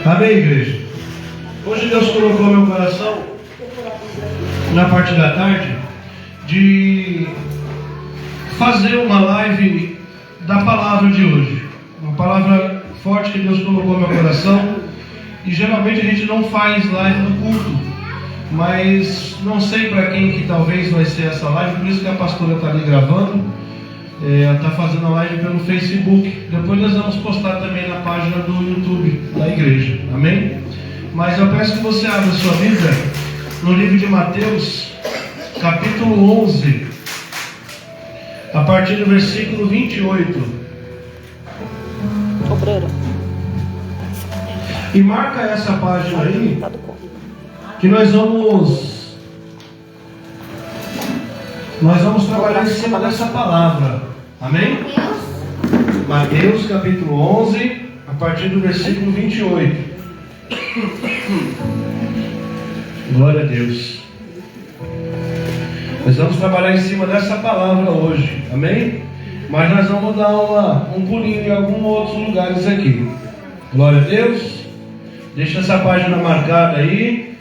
Amém, igreja? Hoje Deus colocou no meu coração, na parte da tarde, de fazer uma live da palavra de hoje. Uma palavra forte que Deus colocou no meu coração. E geralmente a gente não faz live no culto, mas não sei para quem que talvez vai ser essa live, por isso que a pastora está ali gravando. Ela está fazendo a live pelo Facebook. Depois nós vamos postar também na página do YouTube da igreja. Amém? Mas eu peço que você abra sua Bíblia no livro de Mateus, capítulo 11, a partir do versículo 28. Obreiro. E marca essa página aí, que nós vamos trabalhar em cima dessa palavra. Amém? Mateus capítulo 11, a partir do versículo 28. Glória a Deus. Nós vamos trabalhar em cima dessa palavra hoje. Amém? Mas nós vamos dar um pulinho em alguns outros lugares aqui. Glória a Deus. Deixa essa página marcada aí.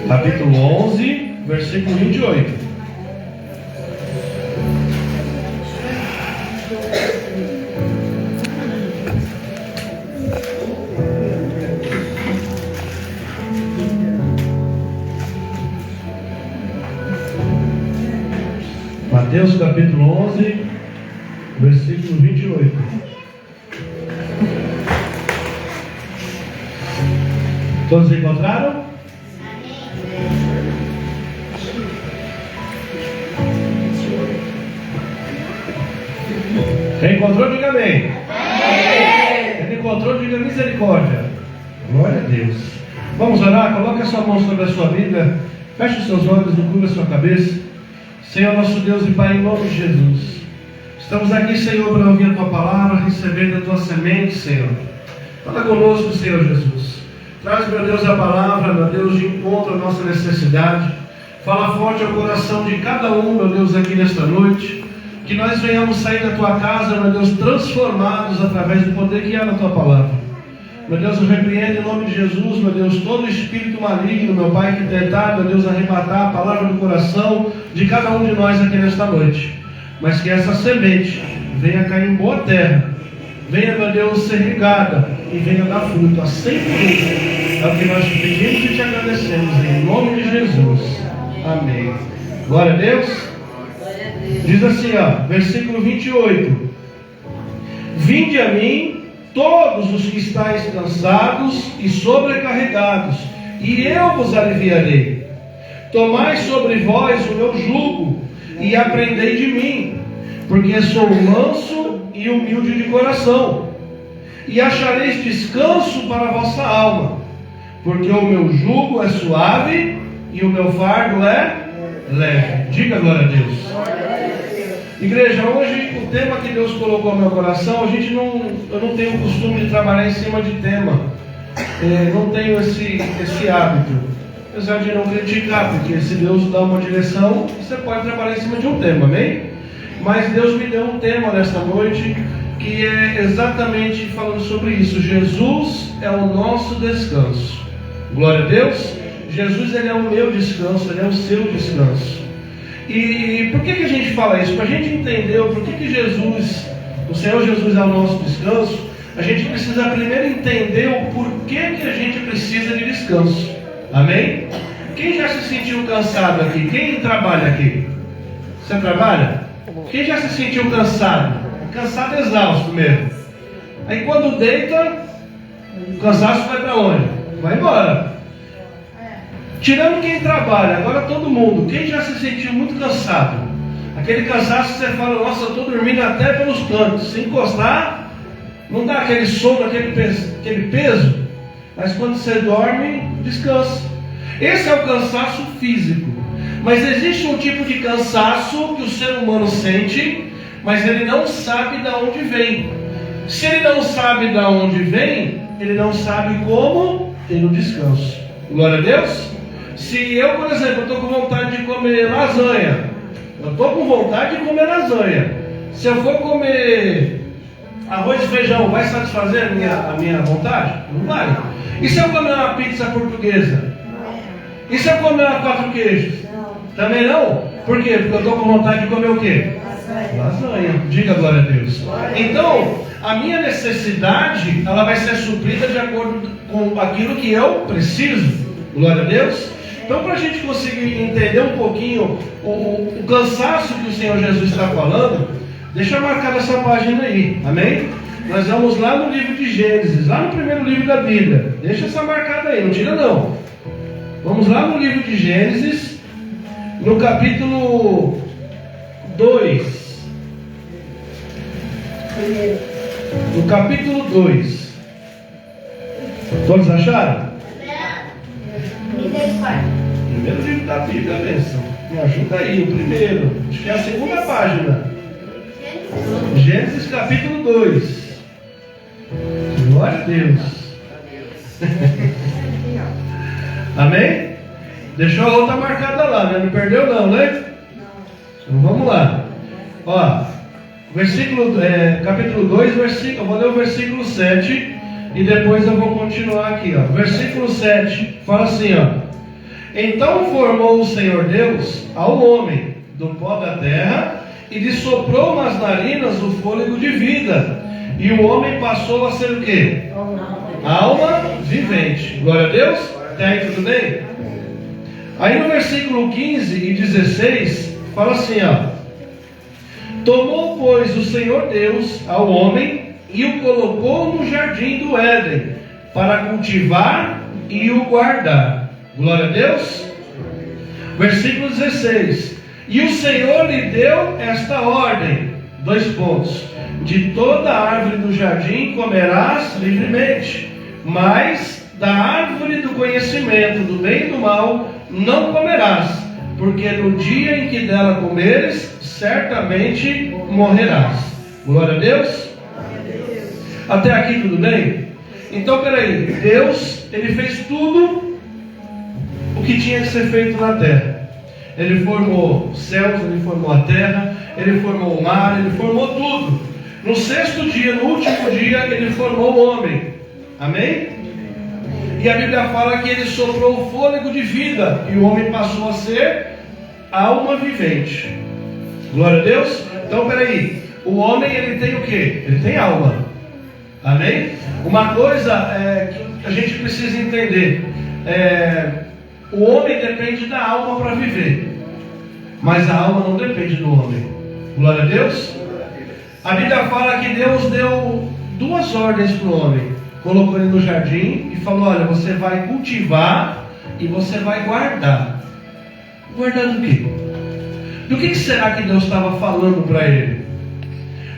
Capítulo 11, versículo 28. Mateus capítulo 11, versículo 28. Todos encontraram? Quem encontrou, diga amém. Quem encontrou, diga misericórdia. Glória a Deus. Vamos orar? Coloque a sua mão sobre a sua Bíblia. Feche os seus olhos, não cubra a sua cabeça. Senhor nosso Deus e Pai, em nome de Jesus, estamos aqui, Senhor, para ouvir a Tua palavra, receber da Tua semente, Senhor. Fala conosco, Senhor Jesus. Traz, meu Deus, a palavra, meu Deus, de encontro à nossa necessidade. Fala forte ao coração de cada um, meu Deus, aqui nesta noite. Que nós venhamos sair da Tua casa, meu Deus, transformados através do poder que há na Tua palavra. Meu Deus, eu repreendo em nome de Jesus, meu Deus, todo espírito maligno, meu Pai, que tentar, meu Deus, arrebatar a palavra do coração de cada um de nós aqui nesta noite. Mas que essa semente venha cair em boa terra, venha, meu Deus, ser regada e venha dar fruto a 100 frutos. É o que nós pedimos e te agradecemos, em nome de Jesus. Amém. Glória a Deus. Diz assim, versículo 28. Vinde a mim todos os que estáis cansados e sobrecarregados, e eu vos aliviarei. Tomai sobre vós o meu jugo, e aprendei de mim, porque sou manso e humilde de coração, e achareis descanso para a vossa alma, porque o meu jugo é suave, e o meu fardo é leve. Diga glória a Deus. Igreja, hoje o tema que Deus colocou no meu coração, eu não tenho o costume de trabalhar em cima de tema, não tenho esse hábito, apesar de não criticar, porque se Deus dá uma direção, você pode trabalhar em cima de um tema, amém? Mas Deus me deu um tema nesta noite, que é exatamente falando sobre isso. Jesus é o nosso descanso. Glória a Deus. Jesus, Ele é o meu descanso, Ele é o seu descanso. E por que a gente fala isso? Para a gente entender o porquê que Jesus, o Senhor Jesus é o nosso descanso, a gente precisa primeiro entender o porquê que a gente precisa de descanso. Amém? Quem já se sentiu cansado aqui? Quem trabalha aqui? Você trabalha? Quem já se sentiu cansado? Cansado, exausto mesmo. Aí quando deita, o cansaço vai para onde? Vai embora. Tirando quem trabalha, agora todo mundo. Quem já se sentiu muito cansado? Aquele cansaço que você fala, nossa, eu estou dormindo até pelos cantos. Se encostar, não dá aquele sono, aquele peso. Mas quando você dorme, descansa. Esse é o cansaço físico. Mas existe um tipo de cansaço que o ser humano sente, mas ele não sabe de onde vem. Se ele não sabe de onde vem, ele não sabe como ter o descanso. Glória a Deus. Se eu, por exemplo, estou com vontade de comer lasanha, eu estou com vontade de comer lasanha. Se eu for comer arroz e feijão vai satisfazer a minha vontade? Não vai. E se eu comer uma pizza portuguesa? E se eu comer uma 4 queijos? Também não? Por quê? Porque eu estou com vontade de comer o quê? Lasanha. Diga glória a Deus. Então, a minha necessidade, ela vai ser suprida de acordo com aquilo que eu preciso. Glória a Deus. Então, para a gente conseguir entender um pouquinho o cansaço que o Senhor Jesus está falando, deixa marcada essa página aí, amém? Nós vamos lá no livro de Gênesis, lá no primeiro livro da Bíblia. Deixa essa marcada aí, não tira não. Vamos lá no livro de Gênesis, no capítulo 2. No capítulo 2. Todos acharam? Primeiro livro da Bíblia, bênção. Me ajuda aí, o primeiro. Acho que é a segunda página. Gênesis capítulo 2. Glória a Deus. Amém? Deixou a outra marcada lá, né? Não perdeu não, né? Então vamos lá. Ó, capítulo 2, eu vou ler o versículo 7. E depois eu vou continuar aqui, ó. Versículo 7 fala assim, ó: então formou o Senhor Deus ao homem do pó da terra e lhe soprou nas narinas o fôlego de vida, e o homem passou a ser o quê? Alma vivente. Glória a Deus. Até aí tudo bem? Aí no versículo 15 e 16 fala assim, ó: tomou, pois, o Senhor Deus ao homem e o colocou no jardim do Éden para cultivar e o guardar. Glória a Deus. Versículo 16: e o Senhor lhe deu esta ordem, 2 pontos: de toda árvore do jardim comerás livremente, mas da árvore do conhecimento do bem e do mal não comerás, porque no dia em que dela comeres, certamente morrerás. Glória a Deus. Até aqui tudo bem? Então peraí, Deus, Ele fez tudo o que tinha que ser feito na terra. Ele formou os céus, Ele formou a terra, Ele formou o mar, Ele formou tudo. No 6º dia, no último dia, Ele formou o homem. Amém? E a Bíblia fala que Ele soprou o fôlego de vida, e o homem passou a ser alma vivente. Glória a Deus. Então peraí, o homem, ele tem o quê? Ele tem alma. Amém? Uma coisa que a gente precisa entender: o homem depende da alma para viver, mas a alma não depende do homem. Glória a Deus. A Bíblia fala que Deus deu 2 ordens para o homem. Colocou ele no jardim e falou: olha, você vai cultivar e você vai guardar. Guardar do quê? Do que será que Deus estava falando para ele?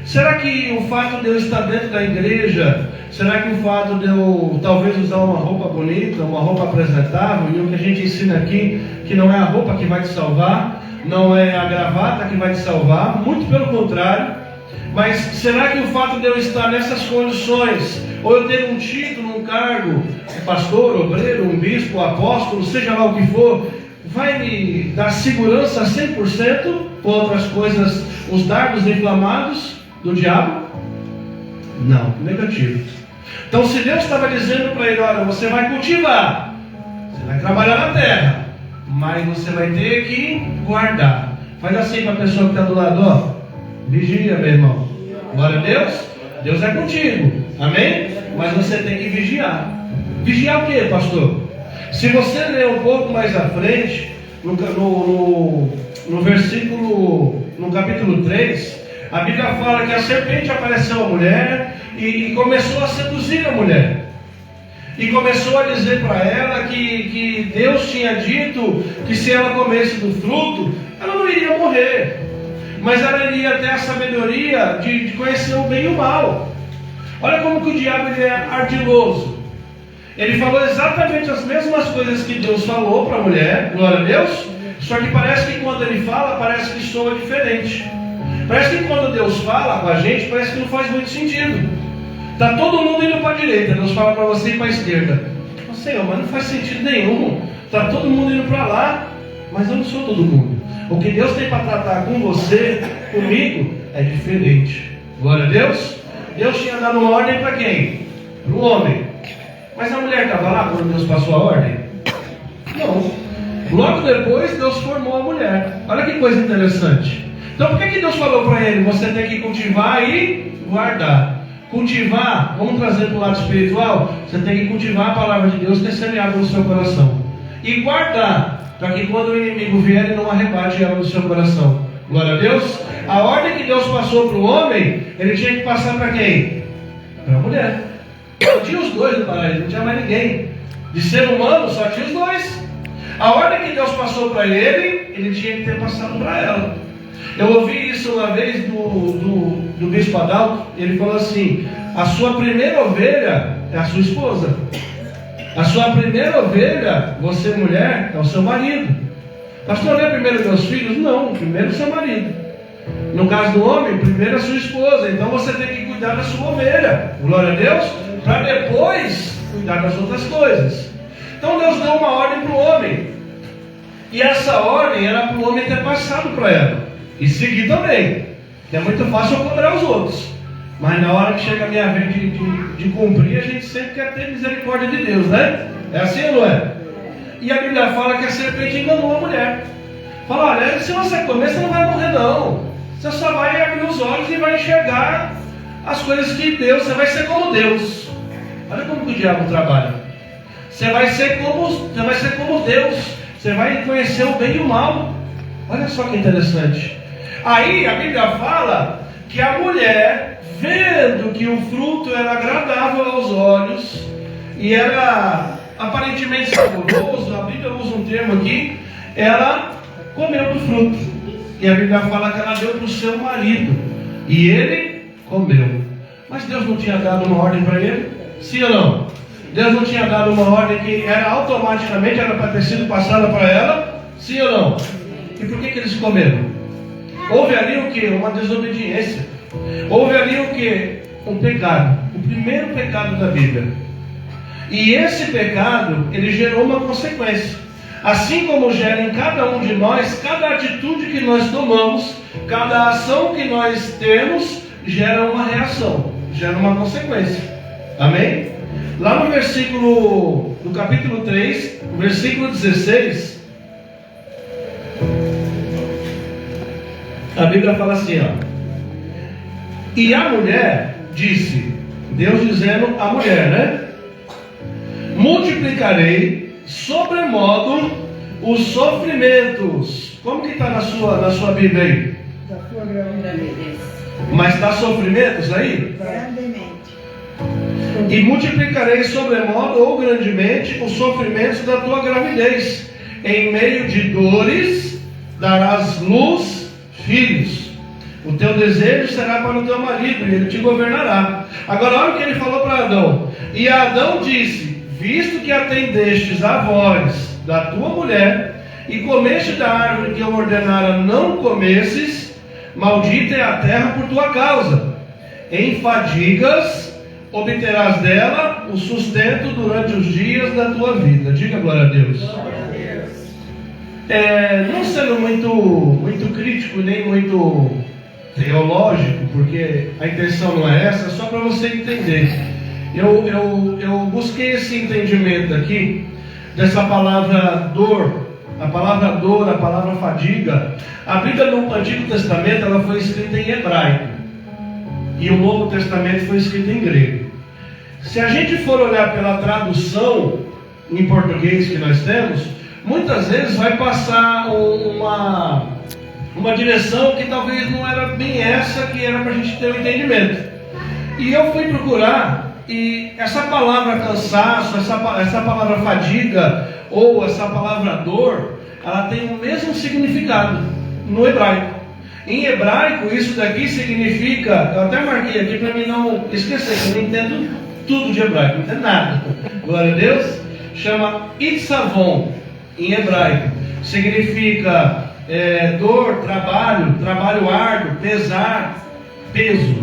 Será que o fato de eu estar dentro da igreja, será que o fato de eu talvez usar uma roupa bonita, uma roupa apresentável, e o que a gente ensina aqui, que não é a roupa que vai te salvar, não é a gravata que vai te salvar, muito pelo contrário, mas será que o fato de eu estar nessas condições, ou eu ter um título, um cargo, um pastor, obreiro, um bispo, um apóstolo, seja lá o que for, vai me dar segurança 100%, por outras coisas, os dardos inflamados do diabo? Não, negativo. Então, se Deus estava dizendo para ele: olha, você vai cultivar, você vai trabalhar na terra, mas você vai ter que guardar. Faz assim para a pessoa que está do lado, ó: vigia, meu irmão. Glória a Deus. Deus é contigo, amém? Mas você tem que vigiar. Vigiar o que, pastor? Se você ler um pouco mais à frente, no versículo, no capítulo 3, a Bíblia fala que a serpente apareceu à mulher e começou a seduzir a mulher. E começou a dizer para ela que Deus tinha dito que se ela comesse do fruto, ela não iria morrer, mas ela iria ter a sabedoria de conhecer o bem e o mal. Olha como que o diabo ele é ardiloso. Ele falou exatamente as mesmas coisas que Deus falou para a mulher, glória a Deus, só que parece que quando ele fala, parece que soa diferente. Parece que quando Deus fala com a gente, parece que não faz muito sentido. Está todo mundo indo para a direita, Deus fala para você ir para a esquerda. Senhor, mas não faz sentido nenhum. Está todo mundo indo para lá, mas eu não sou todo mundo. O que Deus tem para tratar com você, comigo, é diferente. Glória a Deus. Deus tinha dado uma ordem para quem? Para o homem. Mas a mulher estava lá quando Deus passou a ordem? Não. Logo depois Deus formou a mulher. Olha que coisa interessante. Então por que Deus falou para ele? Você tem que cultivar e guardar. Cultivar, vamos trazer para o lado espiritual. Você tem que cultivar a palavra de Deus que é semeada no seu coração. E guardar, para que quando o inimigo vier ele não arrebate ela no seu coração. Glória a Deus. A ordem que Deus passou para o homem, ele tinha que passar para quem? Para a mulher. Só tinha os dois no paraíso, não tinha mais ninguém. De ser humano só tinha os dois. A ordem que Deus passou para ele, ele tinha que ter passado para ela. Eu ouvi isso uma vez do bispo Adalto. Ele falou assim: a sua primeira ovelha é a sua esposa. A sua primeira ovelha, você mulher, é o seu marido. Pastor, não é primeiro meus filhos? Não, primeiro o seu marido. No caso do homem, primeiro a sua esposa. Então você tem que cuidar da sua ovelha, glória a Deus, para depois cuidar das outras coisas. Então Deus deu uma ordem para o homem. E essa ordem era para o homem ter passado para ela. E seguir também. Que é muito fácil eu cobrar os outros. Mas na hora que chega a minha vez de cumprir, a gente sempre quer ter misericórdia de Deus, né? É assim ou não é? E a Bíblia fala que a serpente enganou a mulher. Fala, olha, se você comer, você não vai morrer não. Você só vai abrir os olhos e vai enxergar as coisas que Deus, você vai ser como Deus. Olha como que o diabo trabalha. Você vai ser como Deus. Você vai conhecer o bem e o mal. Olha só que interessante. Aí a Bíblia fala que a mulher, vendo que o fruto era agradável aos olhos e era aparentemente saboroso, a Bíblia usa um termo aqui, ela comeu do fruto. E a Bíblia fala que ela deu para o seu marido e ele comeu. Mas Deus não tinha dado uma ordem para ele? Sim ou não? Deus não tinha dado uma ordem que era automaticamente, era para ter sido passada para ela? Sim ou não? E por que eles comeram? Houve ali o que? Uma desobediência. Houve ali o que? Um pecado. O primeiro pecado da Bíblia. E esse pecado, ele gerou uma consequência. Assim como gera em cada um de nós, cada atitude que nós tomamos, cada ação que nós temos, gera uma reação, gera uma consequência. Amém? Lá no versículo, no capítulo 3, no versículo 16, a Bíblia fala assim, ó. E a mulher disse, Deus dizendo a mulher, né? Multiplicarei sobremodo os sofrimentos. Como que está na sua Bíblia aí? Da tua gravidez. Mas está sofrimentos aí? Grandemente. E multiplicarei sobremodo ou grandemente os sofrimentos da tua gravidez. Em meio de dores darás luz, filhos. O teu desejo será para o teu marido e ele te governará. Agora olha o que ele falou para Adão. E Adão disse, visto que atendestes à voz da tua mulher e comeste da árvore que eu ordenara não comesses, maldita é a terra por tua causa. Em fadigas obterás dela o sustento durante os dias da tua vida. Diga glória a Deus. Glória a Deus. Não sendo muito crítico, nem muito teológico, porque a intenção não é essa, é só para você entender. Eu busquei esse entendimento aqui, dessa palavra dor, a palavra fadiga. A Bíblia no Antigo Testamento ela foi escrita em hebraico, e o Novo Testamento foi escrito em grego. Se a gente for olhar pela tradução em português que nós temos, muitas vezes vai passar uma direção que talvez não era bem essa que era para a gente ter um entendimento. E eu fui procurar, e essa palavra cansaço, essa palavra fadiga, ou essa palavra dor, ela tem o mesmo significado no hebraico. Em hebraico, isso daqui significa, eu até marquei aqui para mim não esquecer, que eu não entendo tudo de hebraico, não entendo nada. Glória a Deus. Chama itzavon, em hebraico. Significa dor, trabalho árduo, pesar, peso.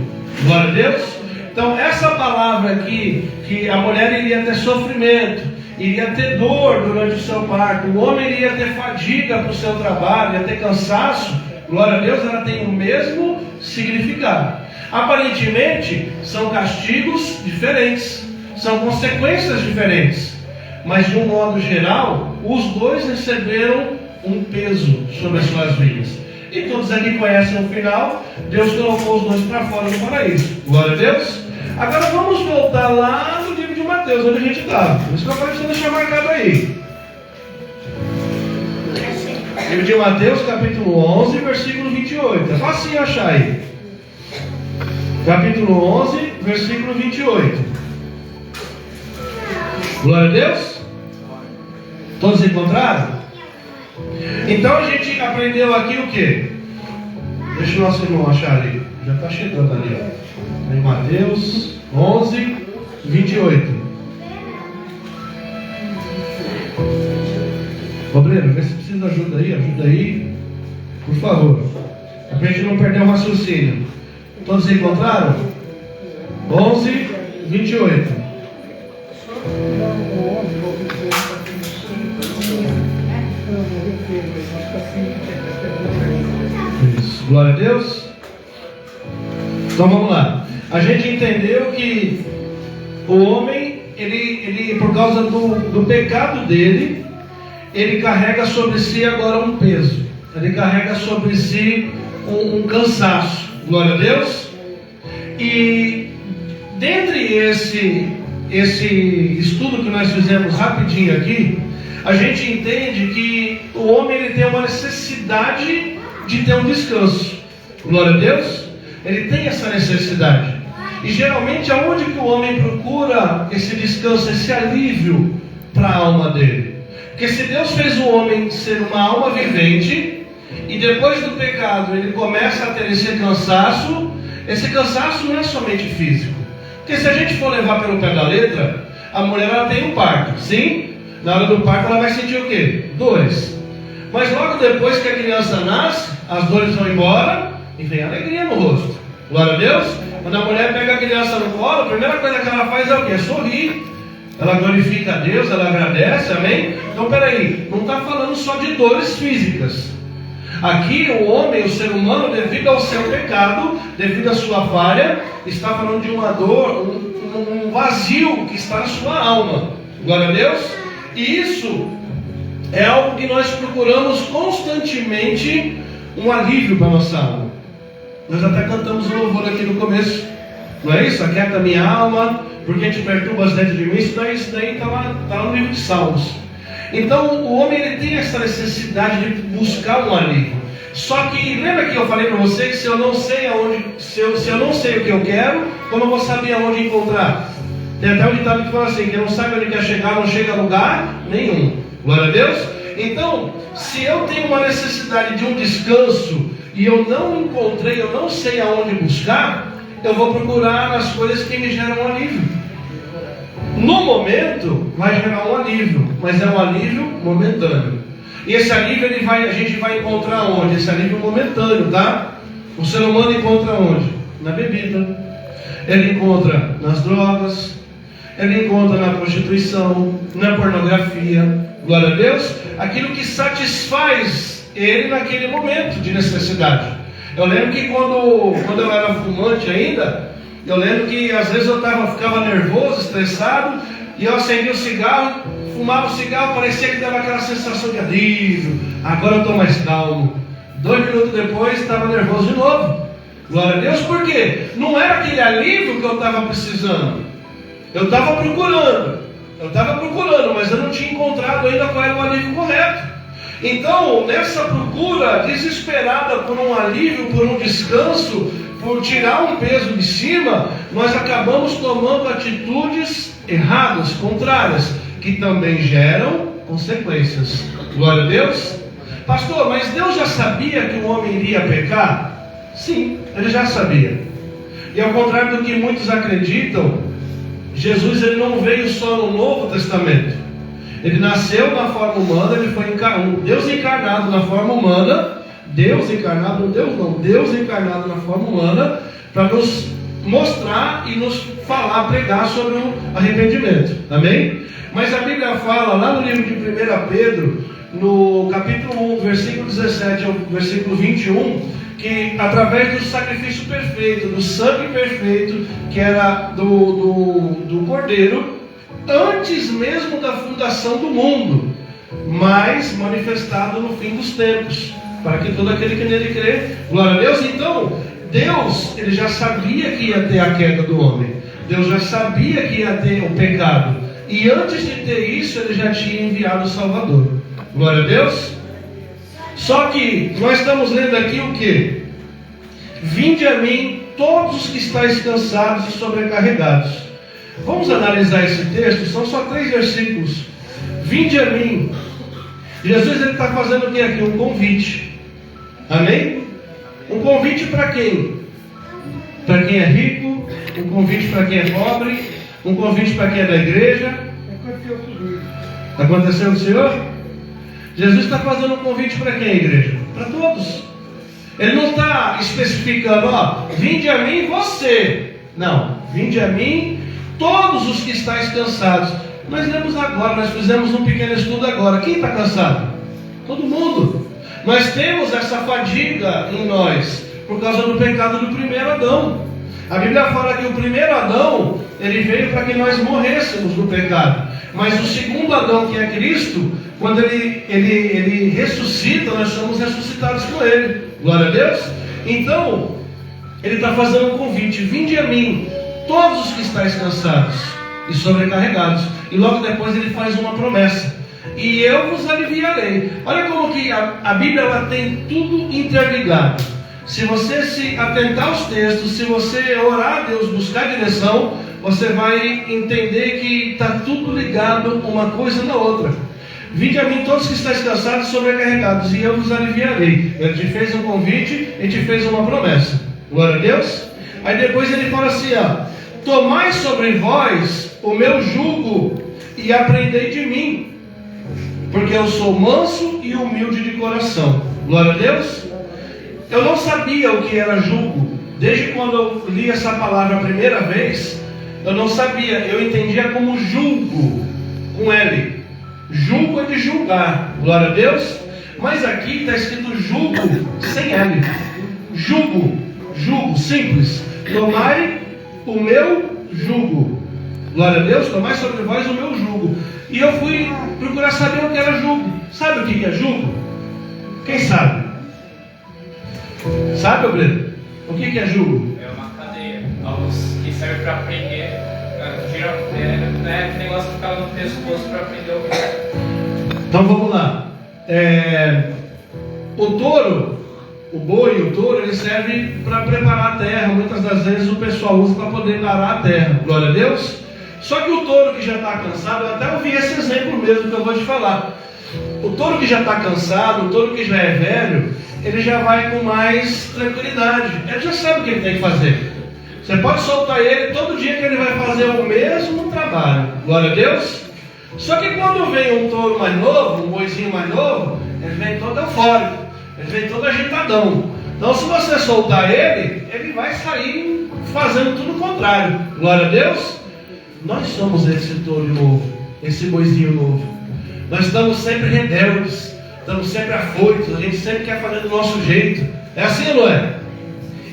Glória a Deus. Então essa palavra aqui, que a mulher iria ter sofrimento, iria ter dor durante o seu parto, o homem iria ter fadiga para o seu trabalho, ia ter cansaço, glória a Deus, ela tem o mesmo significado. Aparentemente, são castigos diferentes, são consequências diferentes, mas de um modo geral, os dois receberam um peso sobre as suas vidas. E todos aqui conhecem o final. Deus colocou os dois para fora do paraíso. Glória a Deus. Agora vamos voltar lá no livro de Mateus, onde a gente estava. Isso que eu quero deixar marcado aí. Livro de Mateus, capítulo 11, versículo 28. É fácil achar aí. Capítulo 11, versículo 28. Glória a Deus. Todos encontraram? Então a gente aprendeu aqui o que? Deixa o nosso irmão achar ali. Já está chegando ali, ó. Em Mateus 11, 28. Obreiro, vê se precisa de ajuda aí, por favor. Para a gente não perder o raciocínio. Todos encontraram? 11, 28. Isso. Glória a Deus. Então vamos lá. A gente entendeu que o homem, ele por causa do pecado dele, ele carrega sobre si agora um peso. Ele carrega sobre si um cansaço. Glória a Deus. E dentre esse estudo que nós fizemos rapidinho aqui, a gente entende que o homem ele tem uma necessidade de ter um descanso. Glória a Deus. Ele tem essa necessidade. E geralmente aonde que o homem procura esse descanso, esse alívio para a alma dele? Porque se Deus fez o homem ser uma alma vivente, e depois do pecado ele começa a ter esse cansaço não é somente físico. Porque se a gente for levar pelo pé da letra, a mulher ela tem um parto, sim? Na hora do parto ela vai sentir o quê? Dores. Mas logo depois que a criança nasce, as dores vão embora e vem alegria no rosto. Glória a Deus. Quando a mulher pega a criança no colo, a primeira coisa que ela faz é o quê? Sorrir. Ela glorifica a Deus, ela agradece, amém? Então peraí, não está falando só de dores físicas. Aqui o homem, o ser humano, devido ao seu pecado, devido à sua falha, está falando de uma dor, um vazio que está na sua alma. Glória a Deus. E isso é algo que nós procuramos constantemente, um alívio para a nossa alma. Nós até cantamos um louvor aqui no começo, não é isso? Aquieta minha alma, porque te perturbas dentro de mim. Isso daí está lá no livro de Salmos. Então o homem ele tem essa necessidade de buscar um alívio. Só que lembra que eu falei para você que se eu não sei se eu não sei o que eu quero, como eu vou saber aonde encontrar? Tem até um ditado que fala assim: quem não sabe onde quer chegar não chega a lugar nenhum. Glória a Deus. Então, se eu tenho uma necessidade de um descanso e eu não encontrei, eu não sei aonde buscar, eu vou procurar nas coisas que me geram um alívio. No momento vai gerar um alívio, mas é um alívio momentâneo. E esse alívio a gente vai encontrar onde? Esse alívio momentâneo, tá? O ser humano encontra onde? Na bebida. Ele encontra nas drogas. Ele encontra na prostituição, na pornografia. Glória a Deus. Aquilo que satisfaz ele naquele momento de necessidade. Eu lembro que quando eu era fumante ainda, eu lembro que às vezes eu ficava nervoso, estressado, e eu acendia o cigarro, fumava o cigarro, parecia que dava aquela sensação de alívio. Agora eu estou mais calmo. 2 minutos depois estava nervoso de novo. Glória a Deus. Por quê? Não era aquele alívio que eu estava precisando. Eu estava procurando, mas eu não tinha encontrado ainda qual era o alívio correto. Então, nessa procura desesperada por um alívio, por um descanso, por tirar um peso de cima, nós acabamos tomando atitudes erradas, contrárias, que também geram consequências. Glória a Deus. Pastor, mas Deus já sabia que o homem iria pecar? Sim, ele já sabia. E ao contrário do que muitos acreditam, Jesus ele não veio só no Novo Testamento. Ele nasceu na forma humana, ele foi Deus encarnado na forma humana. Deus encarnado na forma humana, para nos mostrar e nos pregar sobre o arrependimento. Amém? Mas a Bíblia fala lá no livro de 1 Pedro, no capítulo 1, versículo 17 ao versículo 21, que através do sacrifício perfeito, do sangue perfeito, que era do Cordeiro, antes mesmo da fundação do mundo, mas manifestado no fim dos tempos, para que todo aquele que nele crê, glória a Deus. Então, Deus, ele já sabia que ia ter a queda do homem, Deus já sabia que ia ter o pecado, e antes de ter isso, ele já tinha enviado o Salvador, glória a Deus. Só que nós estamos lendo aqui o que? Vinde a mim todos os que estáis cansados e sobrecarregados. Vamos analisar esse texto, são só 3 versículos. Vinde a mim. Jesus está fazendo o que aqui? Um convite. Amém? Um convite para quem? Para quem é rico, um convite para quem é pobre, um convite para quem é da igreja. Está acontecendo, Senhor? Jesus está fazendo um convite para quem, igreja? Para todos. Ele não está especificando, ó, vinde a mim você. Não, vinde a mim todos os que estáis cansados. Nós lemos agora, nós fizemos um pequeno estudo agora. Quem está cansado? Todo mundo. Nós temos essa fadiga em nós por causa do pecado do primeiro Adão. A Bíblia fala que o primeiro Adão, ele veio para que nós morrêssemos no pecado. Mas o segundo Adão, que é Cristo, quando ele ressuscita, nós somos ressuscitados com ele. Glória a Deus. Então, ele está fazendo um convite: vinde a mim, todos os que estáis cansados e sobrecarregados. E logo depois ele faz uma promessa: e eu vos aliviarei. Olha como que a Bíblia ela tem tudo interligado. Se você se atentar aos textos, se você orar a Deus, buscar direção, você vai entender que está tudo ligado uma coisa na outra. Vinde a mim todos que estáis cansados e sobrecarregados, e eu vos aliviarei. Ele te fez um convite e te fez uma promessa. Glória a Deus. Aí depois ele fala assim, ó: tomai sobre vós o meu jugo e aprendei de mim, porque eu sou manso e humilde de coração. Glória a Deus. Eu não sabia o que era jugo. Desde quando eu li essa palavra a primeira vez, eu não sabia. Eu entendia como julgo, com L. Julgo é de julgar. Glória a Deus. Mas aqui está escrito jugo sem L. Jugo, jugo, simples. Tomai o meu jugo. Glória a Deus. Tomai sobre vós o meu jugo. E eu fui procurar saber o que era jugo. Sabe o que é jugo? Quem sabe? Sabe, Breno? O que é jugo? É uma cadeia, algo que serve para prender. Né, negócio que ficava no pescoço para prender o cara. Então vamos lá. O touro, o boi e o touro, ele serve para preparar a terra. Muitas das vezes o pessoal usa para poder arar a terra. Glória a Deus. Só que o touro que já está cansado, eu até ouvi esse exemplo mesmo que eu vou te falar. O touro que já está cansado, o touro que já é velho, ele já vai com mais tranquilidade. Ele já sabe o que ele tem que fazer. Você pode soltar ele todo dia que ele vai fazer o mesmo trabalho. Glória a Deus. Só que quando vem um touro mais novo, um boizinho mais novo, ele vem todo eufórico, ele vem todo agitadão. Então se você soltar ele, ele vai sair fazendo tudo o contrário. Glória a Deus. Nós somos esse touro novo, esse boizinho novo. Nós estamos sempre rebeldes, estamos sempre afoitos, a gente sempre quer fazer do nosso jeito. É assim, não é?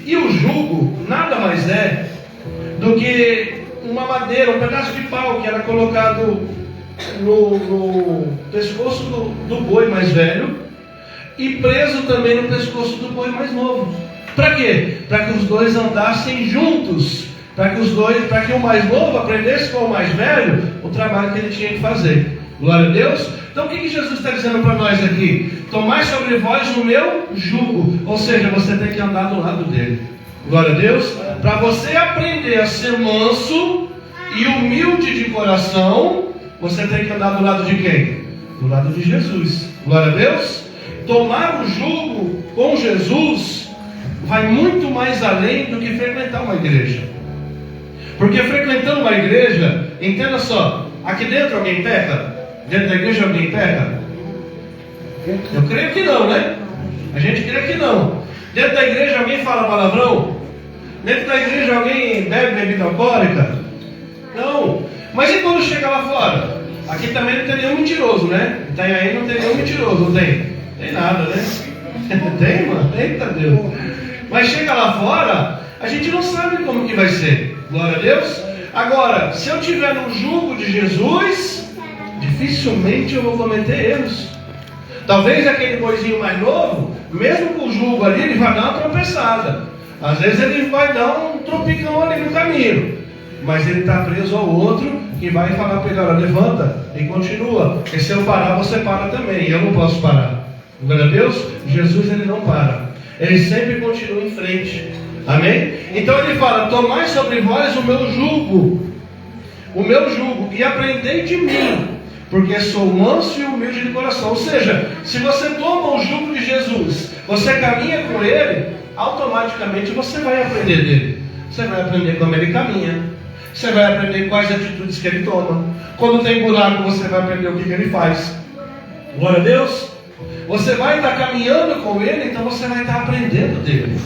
E o jugo nada mais é do que uma madeira, um pedaço de pau que era colocado no pescoço do boi mais velho e preso também no pescoço do boi mais novo. Para quê? Para que os dois andassem juntos, para que o mais novo aprendesse com o mais velho o trabalho que ele tinha que fazer. Glória a Deus. Então o que Jesus está dizendo para nós aqui? Tomai sobre vós o meu jugo. Ou seja, você tem que andar do lado dele. Glória a Deus. Para você aprender a ser manso e humilde de coração, você tem que andar do lado de quem? Do lado de Jesus. Glória a Deus. Tomar o jugo com Jesus vai muito mais além do que frequentar uma igreja. Porque frequentando uma igreja, entenda só, aqui dentro alguém peca? Dentro da igreja alguém peca? Eu creio que não, né? A gente crê que não. Dentro da igreja alguém fala palavrão? Dentro da igreja alguém bebe bebida alcoólica? Não. Mas e quando chega lá fora? Aqui também não tem nenhum mentiroso, né? Tem aí, não tem nenhum mentiroso, não tem? Tem nada, né? Tem, mano? Eita Deus. Mas chega lá fora, a gente não sabe como que vai ser. Glória a Deus. Agora, se eu estiver no jugo de Jesus, dificilmente eu vou cometer erros. Talvez aquele boizinho mais novo, mesmo com o jugo ali, ele vai dar uma tropeçada. Às vezes ele vai dar um tropicão ali no caminho. Mas ele está preso ao outro que vai falar para ele: olha, levanta e continua. E se eu parar, você para também. Eu não posso parar. Glória a Deus. Jesus, ele não para. Ele sempre continua em frente. Amém? Então ele fala: tomai sobre vós o meu jugo. O meu jugo. E aprendei de mim, porque sou manso e humilde de coração. Ou seja, se você toma o jugo de Jesus, você caminha com ele, automaticamente você vai aprender dele. Você vai aprender como ele caminha. Você vai aprender quais atitudes que ele toma. Quando tem buraco, você vai aprender o que ele faz. Glória a Deus. Você vai estar caminhando com ele, então você vai estar aprendendo dele.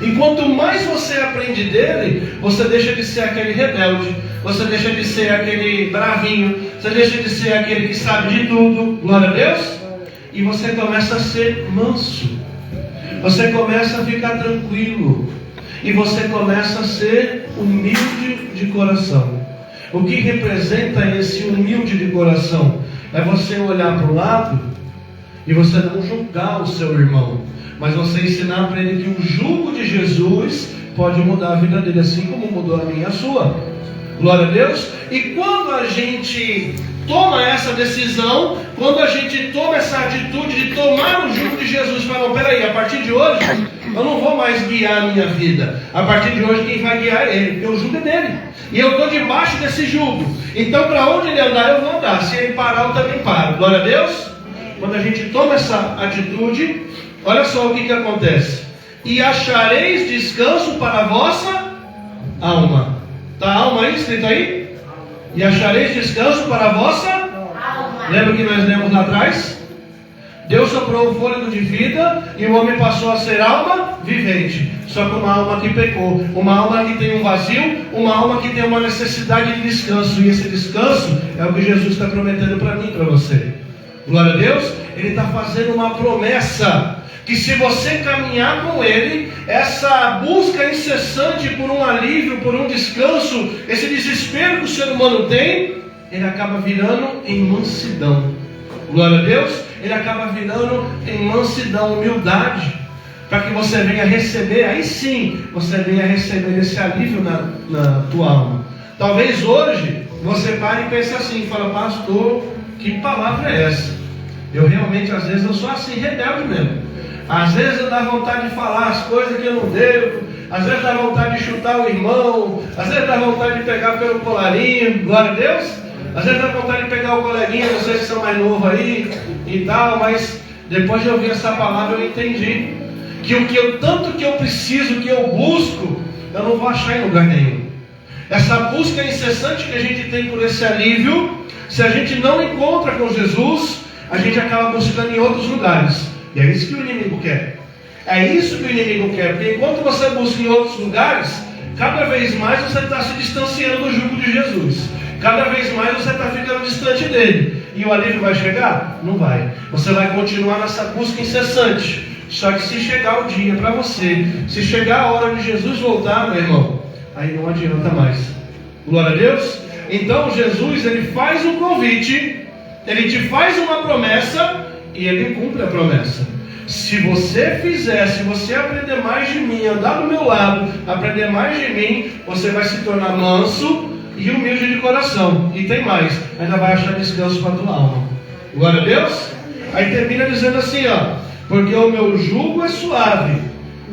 E quanto mais você aprende dele, você deixa de ser aquele rebelde, você deixa de ser aquele bravinho, você deixa de ser aquele que sabe de tudo. Glória a Deus. E você começa a ser manso. Você começa a ficar tranquilo. E você começa a ser humilde de coração. O que representa esse humilde de coração? É você olhar para o lado e você não julgar o seu irmão, mas você ensinar para ele que o jugo de Jesus pode mudar a vida dele, assim como mudou a minha e a sua. Glória a Deus. E quando a gente toma essa decisão, quando a gente toma essa atitude de tomar o jugo de Jesus, fala: não, peraí, a partir de hoje eu não vou mais guiar a minha vida. A partir de hoje quem vai guiar é ele, porque o jugo é dele. E eu estou debaixo desse jugo. Então para onde ele andar, eu vou andar. Se ele parar, eu também paro. Glória a Deus. Quando a gente toma essa atitude, olha só o que acontece. E achareis descanso para a vossa alma. Está a alma aí, escrito aí? E achareis descanso para a vossa alma. Lembra que nós lemos lá atrás? Deus soprou o fôlego de vida e o homem passou a ser alma vivente. Só que uma alma que pecou, uma alma que tem um vazio, uma alma que tem uma necessidade de descanso. E esse descanso é o que Jesus está prometendo para mim e para você. Glória a Deus. Ele está fazendo uma promessa, que se você caminhar com ele, essa busca incessante por um alívio, por um descanso, esse desespero que o ser humano tem, ele acaba virando em mansidão. Glória a Deus. Ele acaba virando em mansidão, humildade, para que você venha receber, aí sim, você venha receber esse alívio na tua alma. Talvez hoje você pare e pense assim, fala: pastor, que palavra é essa? Eu realmente, às vezes, eu sou assim, rebelde mesmo. Às vezes eu dá vontade de falar as coisas que eu não devo, às vezes dá vontade de chutar o irmão, às vezes dá vontade de pegar pelo colarinho. Glória a Deus. Às vezes dá vontade de pegar o coleguinha, vocês que são mais novos aí e tal, mas depois de ouvir essa palavra eu entendi que tanto que eu preciso, que eu busco, eu não vou achar em lugar nenhum. Essa busca incessante que a gente tem por esse alívio, se a gente não encontra com Jesus, a gente acaba buscando em outros lugares. E é isso que o inimigo quer. É isso que o inimigo quer. Porque enquanto você busca em outros lugares, cada vez mais você está se distanciando do jugo de Jesus. Cada vez mais você está ficando distante dele. E o alívio vai chegar? Não vai. Você vai continuar nessa busca incessante. Só que se chegar o dia para você, se chegar a hora de Jesus voltar, meu irmão, aí não adianta mais. Glória a Deus. Então Jesus, ele faz um convite, ele te faz uma promessa e ele cumpre a promessa. Se você fizer, se você aprender mais de mim, andar do meu lado, aprender mais de mim, você vai se tornar manso e humilde de coração. E tem mais, ainda vai achar descanso para a tua alma. Glória a Deus. Aí termina dizendo assim, ó: porque o meu jugo é suave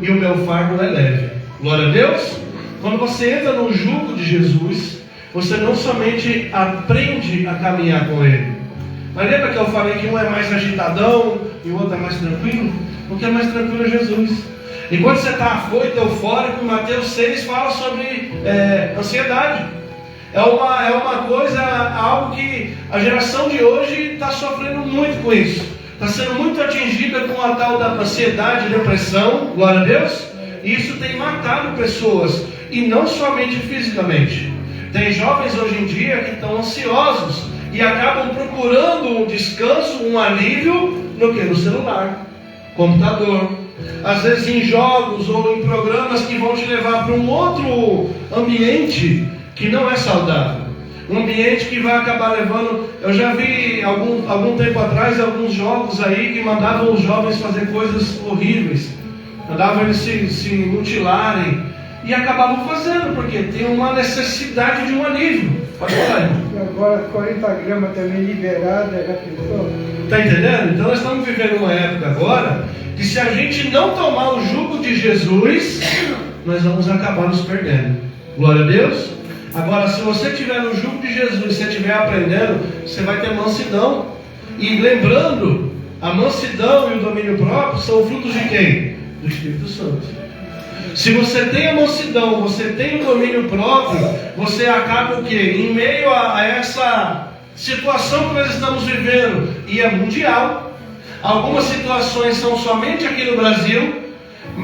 e o meu fardo é leve. Glória a Deus. Quando você entra no jugo de Jesus, você não somente aprende a caminhar com ele. Mas lembra que eu falei que um é mais agitadão e o outro é mais tranquilo? O que é mais tranquilo é Jesus. E quando você está afoito, eufórico, Mateus 6 fala sobre ansiedade. É uma coisa, algo que a geração de hoje está sofrendo muito com isso. Está sendo muito atingida com a tal da ansiedade, depressão, glória a Deus. E isso tem matado pessoas, e não somente fisicamente. Tem jovens hoje em dia que estão ansiosos e acabam procurando um descanso, um alívio, no que? No celular. computador, às vezes em jogos ou em programas que vão te levar para um outro ambiente que não é saudável. Um ambiente que vai acabar levando... Eu já vi algum tempo atrás alguns jogos aí que mandavam os jovens fazer coisas horríveis. Mandavam eles se mutilarem. E acabavam fazendo, porque tem uma necessidade de um alívio. Pode falar, irmão. Agora 40 gramas também liberada, já pensou? Está entendendo? Então nós estamos vivendo uma época agora que se a gente não tomar o jugo de Jesus, nós vamos acabar nos perdendo. Glória a Deus. Agora, se você estiver no jugo de Jesus, se você estiver aprendendo, você vai ter mansidão. E lembrando, a mansidão e o domínio próprio são frutos de quem? Do Espírito Santo. Se você tem a mansidão, você tem o domínio próprio, você acaba o quê? Em meio a essa situação que nós estamos vivendo, e é mundial. Algumas situações são somente aqui no Brasil,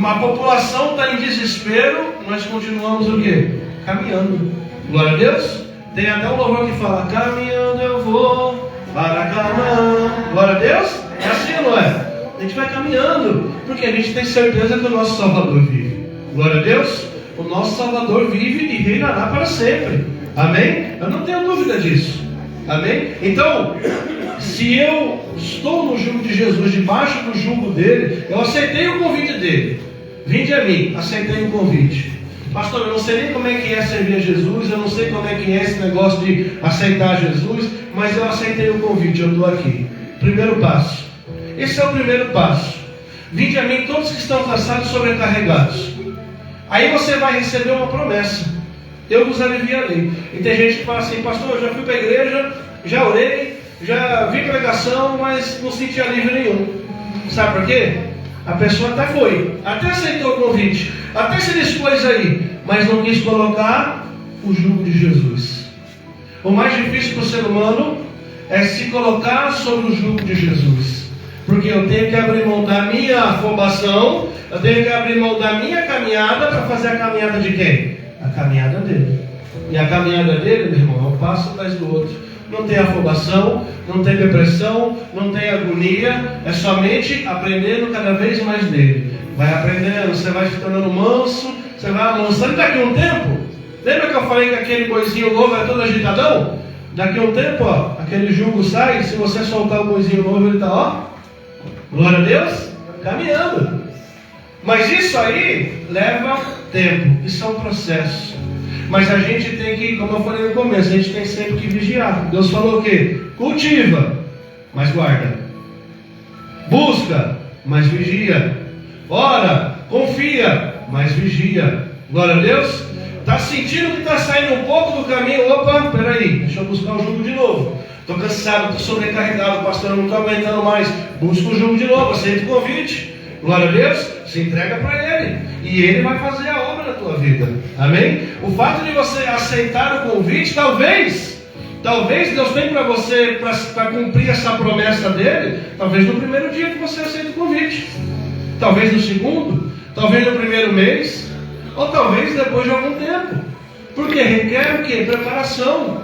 a população está em desespero, nós continuamos o quê? Caminhando. Glória a Deus. Tem até um louvor que fala: caminhando eu vou para Canaã. Glória a Deus. É assim ou não é? A gente vai caminhando, porque a gente tem certeza que o nosso Salvador vive. Glória a Deus. O nosso Salvador vive e reinará para sempre. Amém? Eu não tenho dúvida disso. Amém? Então, se eu estou no jugo de Jesus, debaixo do jugo dele, eu aceitei o convite dele. Vinde a mim, aceitei o convite. Pastor, eu não sei nem como é que é servir a Jesus, eu não sei como é que é esse negócio de aceitar Jesus, mas eu aceitei o convite, eu estou aqui. Primeiro passo. Esse é o primeiro passo. Vinde a mim todos que estão cansados e sobrecarregados. Aí você vai receber uma promessa: eu vos aliviarei. E tem gente que fala assim: pastor, eu já fui para a igreja, já orei, já vi pregação, mas não senti alívio nenhum. Sabe por quê? A pessoa até foi, até aceitou o convite, até se dispôs aí, mas não quis colocar o jugo de Jesus. O mais difícil para o ser humano é se colocar sobre o jugo de Jesus. Porque eu tenho que abrir mão da minha afobação, eu tenho que abrir mão da minha caminhada para fazer a caminhada de quem? A caminhada dele. E a caminhada dele, meu irmão, é um passo atrás do outro. Não tem afobação, não tem depressão, não tem agonia, é somente aprendendo cada vez mais nele. Vai aprendendo, você vai se tornando manso, você vai amansando. Daqui a um tempo, lembra que eu falei que aquele boizinho novo é todo agitadão? Daqui a um tempo, ó, aquele jugo sai, se você soltar o boizinho novo, ele está, ó, glória a Deus, caminhando. Mas isso aí leva tempo, isso é um processo. Mas a gente tem que, como eu falei no começo, a gente tem sempre que vigiar. Deus falou o quê? Cultiva, mas guarda. Busca, mas vigia. Ora, confia, mas vigia. Glória a Deus. Está sentindo que está saindo um pouco do caminho? Opa, peraí, deixa eu buscar o jugo de novo. Estou cansado, estou sobrecarregado, pastor, eu não estou aguentando mais. Busca o jugo de novo, aceita o convite. Glória a Deus, se entrega para Ele. E Ele vai fazer a obra na tua vida. Amém? O fato de você aceitar o convite, talvez Deus tenha para você, para cumprir essa promessa dele, talvez no primeiro dia que você aceita o convite. Talvez no segundo, talvez no primeiro mês, ou talvez depois de algum tempo. Porque requer o quê? Preparação.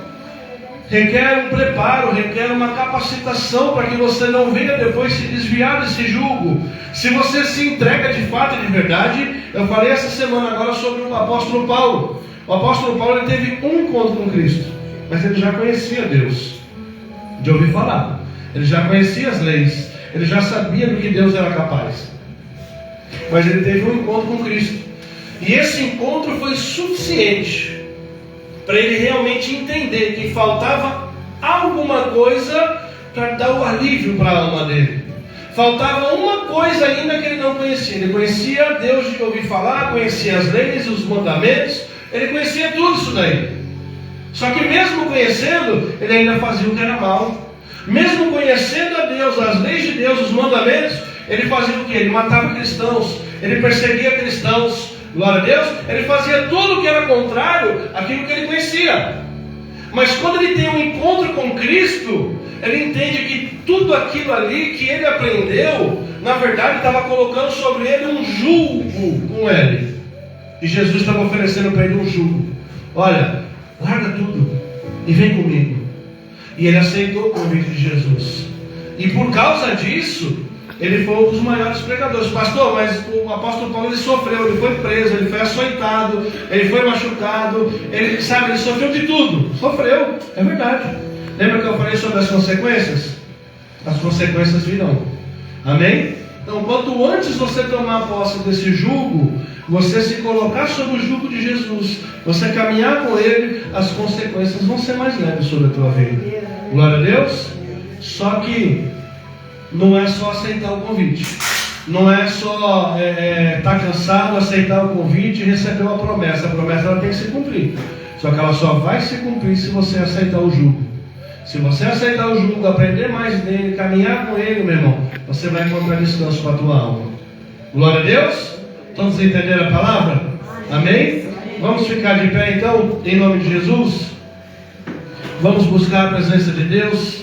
Requer um preparo, requer uma capacitação para que você não venha depois se desviar desse jugo. Se você se entrega de fato e de verdade, eu falei essa semana agora sobre o apóstolo Paulo. O apóstolo Paulo, ele teve um encontro com Cristo, mas ele já conhecia Deus, de ouvir falar. Ele já conhecia as leis, ele já sabia do que Deus era capaz. Mas ele teve um encontro com Cristo, e esse encontro foi suficiente para ele realmente entender que faltava alguma coisa para dar o alívio para a alma dele. Faltava uma coisa ainda que ele não conhecia. Ele conhecia Deus de ouvir falar, conhecia as leis, os mandamentos, ele conhecia tudo isso daí. Só que mesmo conhecendo, ele ainda fazia o que era mal. Mesmo conhecendo a Deus, as leis de Deus, os mandamentos, ele fazia o que? Ele matava cristãos, ele perseguia cristãos. Glória a Deus, ele fazia tudo o que era contrário àquilo que ele conhecia. Mas quando ele tem um encontro com Cristo, ele entende que tudo aquilo ali que ele aprendeu, na verdade estava colocando sobre ele um jugo com ele. E Jesus estava oferecendo para ele um jugo. Olha, larga tudo e vem comigo. E ele aceitou o convite de Jesus. E por causa disso, ele foi um dos maiores pregadores. Pastor, mas o apóstolo Paulo ele sofreu, ele foi preso, ele foi açoitado, ele foi machucado, ele sofreu de tudo. Sofreu, é verdade. Lembra que eu falei sobre as consequências? As consequências virão. Amém? Então, quanto antes você tomar posse desse jugo, você se colocar sob o jugo de Jesus, você caminhar com Ele, as consequências vão ser mais leves sobre a tua vida. Glória a Deus. Só que não é só aceitar o convite. Não é só estar cansado, aceitar o convite e receber uma promessa. A promessa ela tem que se cumprir. Só que ela só vai se cumprir se você aceitar o jugo. Se você aceitar o jugo, aprender mais dele, caminhar com ele, meu irmão, você vai encontrar descanso para a tua alma. Glória a Deus. Todos entenderam a palavra? Amém? Vamos ficar de pé então, em nome de Jesus. Vamos buscar a presença de Deus.